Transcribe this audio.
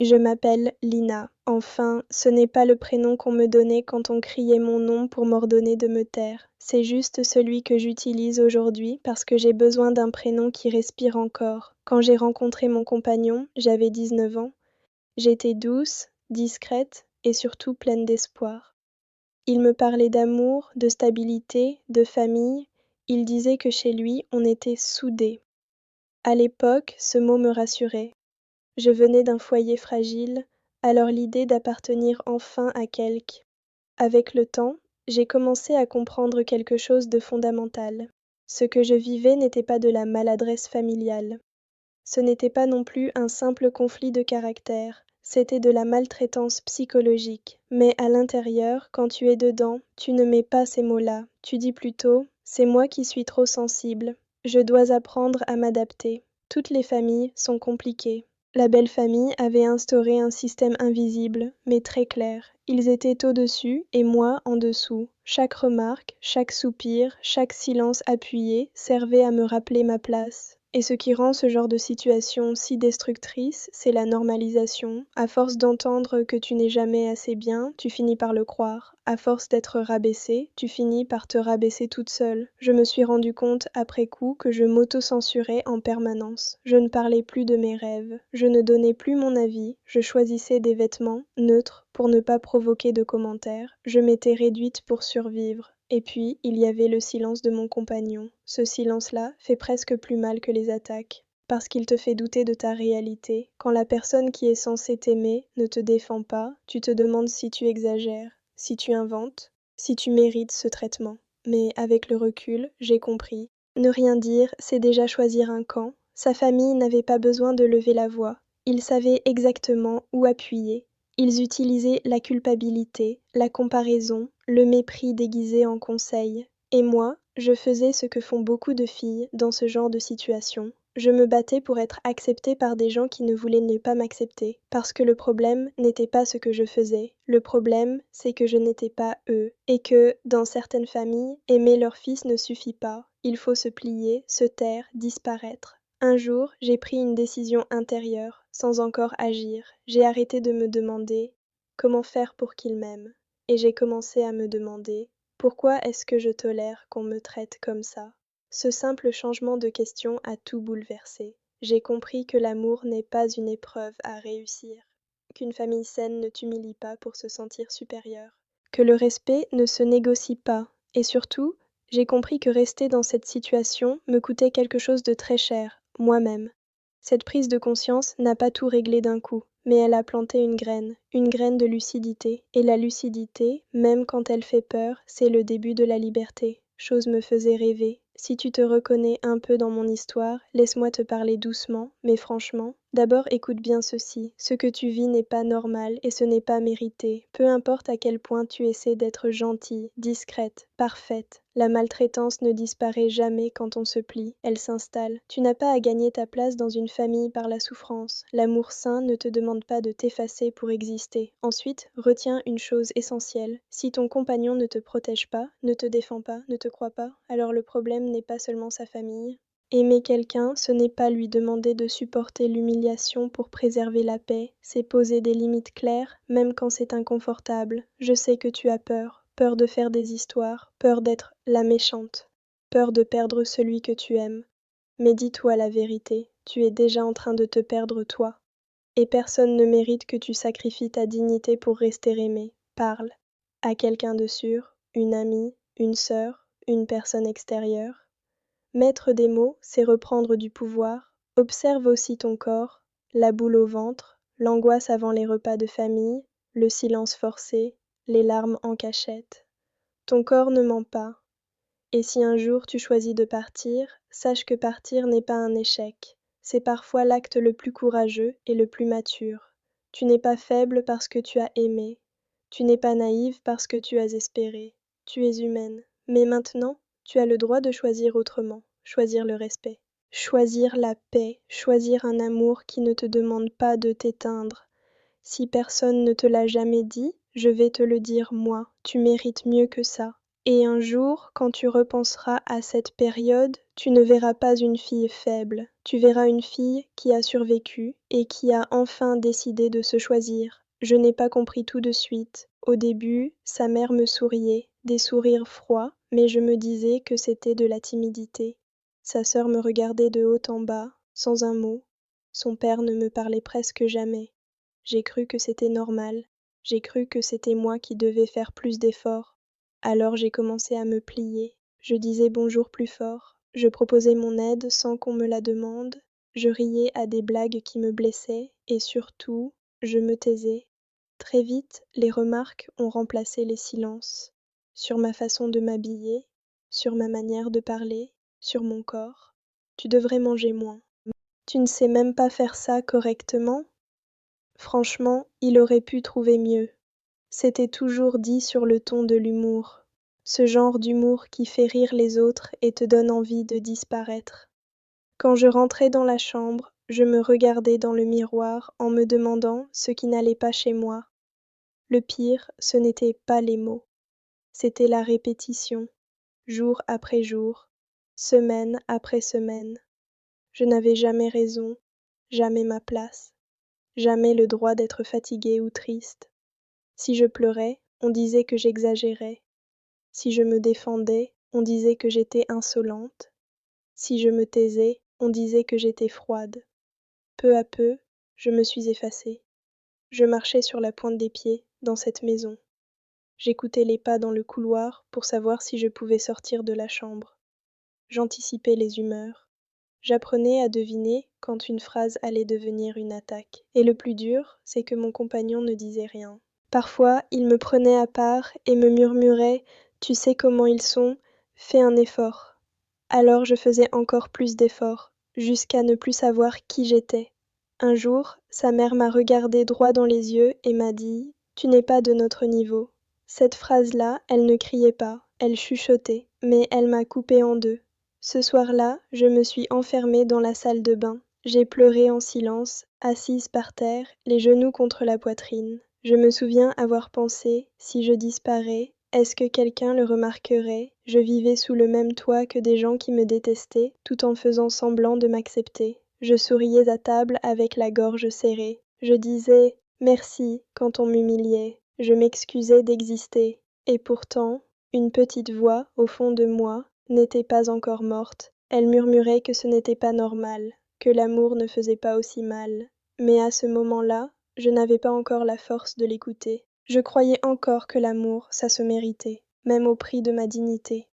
Je m'appelle Lina. Enfin, ce n'est pas le prénom qu'on me donnait quand on criait mon nom pour m'ordonner de me taire. C'est juste celui que j'utilise aujourd'hui parce que j'ai besoin d'un prénom qui respire encore. Quand j'ai rencontré mon compagnon, j'avais 19 ans. J'étais douce, discrète et surtout pleine d'espoir. Il me parlait d'amour, de stabilité, de famille. Il disait que chez lui, on était soudés. À l'époque, ce mot me rassurait. Je venais d'un foyer fragile, alors l'idée d'appartenir enfin à quelque. Avec le temps, j'ai commencé à comprendre quelque chose de fondamental. Ce que je vivais n'était pas de la maladresse familiale. Ce n'était pas non plus un simple conflit de caractère, c'était de la maltraitance psychologique. Mais à l'intérieur, quand tu es dedans, tu ne mets pas ces mots-là. Tu dis plutôt, c'est moi qui suis trop sensible. Je dois apprendre à m'adapter. Toutes les familles sont compliquées. La belle famille avait instauré un système invisible, mais très clair. Ils étaient au-dessus et moi en dessous. Chaque remarque, chaque soupir, chaque silence appuyé servait à me rappeler ma place. Et ce qui rend ce genre de situation si destructrice, c'est la normalisation. À force d'entendre que tu n'es jamais assez bien, tu finis par le croire. À force d'être rabaissée, tu finis par te rabaisser toute seule. Je me suis rendu compte après coup que je m'auto-censurais en permanence. Je ne parlais plus de mes rêves. Je ne donnais plus mon avis. Je choisissais des vêtements neutres pour ne pas provoquer de commentaires. Je m'étais réduite pour survivre. Et puis, il y avait le silence de mon compagnon. Ce silence-là fait presque plus mal que les attaques. Parce qu'il te fait douter de ta réalité. Quand la personne qui est censée t'aimer ne te défend pas, tu te demandes si tu exagères, si tu inventes, si tu mérites ce traitement. Mais avec le recul, j'ai compris. Ne rien dire, c'est déjà choisir un camp. Sa famille n'avait pas besoin de lever la voix. Ils savaient exactement où appuyer. Ils utilisaient la culpabilité, la comparaison, le mépris déguisé en conseil. Et moi, je faisais ce que font beaucoup de filles dans ce genre de situation. Je me battais pour être acceptée par des gens qui ne voulaient ne pas m'accepter. Parce que le problème n'était pas ce que je faisais. Le problème, c'est que je n'étais pas eux. Et que, dans certaines familles, aimer leur fils ne suffit pas. Il faut se plier, se taire, disparaître. Un jour, j'ai pris une décision intérieure, sans encore agir. J'ai arrêté de me demander comment faire pour qu'il m'aime. Et j'ai commencé à me demander pourquoi est-ce que je tolère qu'on me traite comme ça. Ce simple changement de question a tout bouleversé. J'ai compris que l'amour n'est pas une épreuve à réussir, qu'une famille saine ne t'humilie pas pour se sentir supérieure, que le respect ne se négocie pas, et surtout, j'ai compris que rester dans cette situation me coûtait quelque chose de très cher, moi-même. Cette prise de conscience n'a pas tout réglé d'un coup, mais elle a planté une graine de lucidité, et la lucidité, même quand elle fait peur, c'est le début de la liberté. Chose me faisait rêver. Si tu te reconnais un peu dans mon histoire, laisse-moi te parler doucement, mais franchement. D'abord écoute bien ceci. Ce que tu vis n'est pas normal et ce n'est pas mérité. Peu importe à quel point tu essaies d'être gentille, discrète, parfaite. La maltraitance ne disparaît jamais quand on se plie, elle s'installe. Tu n'as pas à gagner ta place dans une famille par la souffrance. L'amour sain ne te demande pas de t'effacer pour exister. Ensuite, retiens une chose essentielle. Si ton compagnon ne te protège pas, ne te défend pas, ne te croit pas, alors le problème n'est pas seulement sa famille. Aimer quelqu'un, ce n'est pas lui demander de supporter l'humiliation pour préserver la paix, c'est poser des limites claires, même quand c'est inconfortable. Je sais que tu as peur, peur de faire des histoires, peur d'être la méchante, peur de perdre celui que tu aimes. Mais dis-toi la vérité, tu es déjà en train de te perdre toi. Et personne ne mérite que tu sacrifies ta dignité pour rester aimé. Parle. À quelqu'un de sûr, une amie, une sœur, une personne extérieure. Mettre des mots, c'est reprendre du pouvoir. Observe aussi ton corps, la boule au ventre, l'angoisse avant les repas de famille, le silence forcé, les larmes en cachette. Ton corps ne ment pas. Et si un jour tu choisis de partir, sache que partir n'est pas un échec. C'est parfois l'acte le plus courageux et le plus mature. Tu n'es pas faible parce que tu as aimé. Tu n'es pas naïve parce que tu as espéré. Tu es humaine. Mais maintenant, tu as le droit de choisir autrement, choisir le respect. Choisir la paix, choisir un amour qui ne te demande pas de t'éteindre. Si personne ne te l'a jamais dit, je vais te le dire moi, tu mérites mieux que ça. Et un jour, quand tu repenseras à cette période, tu ne verras pas une fille faible, tu verras une fille qui a survécu et qui a enfin décidé de se choisir. Je n'ai pas compris tout de suite. Au début, sa mère me souriait, des sourires froids, mais je me disais que c'était de la timidité. Sa sœur me regardait de haut en bas, sans un mot. Son père ne me parlait presque jamais. J'ai cru que c'était normal. J'ai cru que c'était moi qui devais faire plus d'efforts. Alors j'ai commencé à me plier. Je disais bonjour plus fort. Je proposais mon aide sans qu'on me la demande. Je riais à des blagues qui me blessaient et surtout, je me taisais. Très vite, les remarques ont remplacé les silences. Sur ma façon de m'habiller, sur ma manière de parler, sur mon corps. Tu devrais manger moins. Tu ne sais même pas faire ça correctement? Franchement, il aurait pu trouver mieux. C'était toujours dit sur le ton de l'humour. Ce genre d'humour qui fait rire les autres et te donne envie de disparaître. Quand je rentrais dans la chambre, je me regardais dans le miroir en me demandant ce qui n'allait pas chez moi. Le pire, ce n'était pas les mots, c'était la répétition, jour après jour, semaine après semaine. Je n'avais jamais raison, jamais ma place, jamais le droit d'être fatiguée ou triste. Si je pleurais, on disait que j'exagérais. Si je me défendais, on disait que j'étais insolente. Si je me taisais, on disait que j'étais froide. Peu à peu, je me suis effacée. Je marchais sur la pointe des pieds dans cette maison. J'écoutais les pas dans le couloir pour savoir si je pouvais sortir de la chambre. J'anticipais les humeurs. J'apprenais à deviner quand une phrase allait devenir une attaque. Et le plus dur, c'est que mon compagnon ne disait rien. Parfois, il me prenait à part et me murmurait: Tu sais comment ils sont, fais un effort. Alors je faisais encore plus d'efforts, jusqu'à ne plus savoir qui j'étais. Un jour, sa mère m'a regardé droit dans les yeux et m'a dit: Tu n'es pas de notre niveau. Cette phrase-là, elle ne criait pas, elle chuchotait, mais elle m'a coupée en deux. Ce soir-là, je me suis enfermée dans la salle de bain. J'ai pleuré en silence, assise par terre, les genoux contre la poitrine. Je me souviens avoir pensé: si je disparais, est-ce que quelqu'un le remarquerait? Je vivais sous le même toit que des gens qui me détestaient, tout en faisant semblant de m'accepter. Je souriais à table avec la gorge serrée. Je disais merci quand on m'humiliait. Je m'excusais d'exister. Et pourtant, une petite voix, au fond de moi, n'était pas encore morte. Elle murmurait que ce n'était pas normal, que l'amour ne faisait pas aussi mal. Mais à ce moment-là, je n'avais pas encore la force de l'écouter. Je croyais encore que l'amour, ça se méritait, même au prix de ma dignité.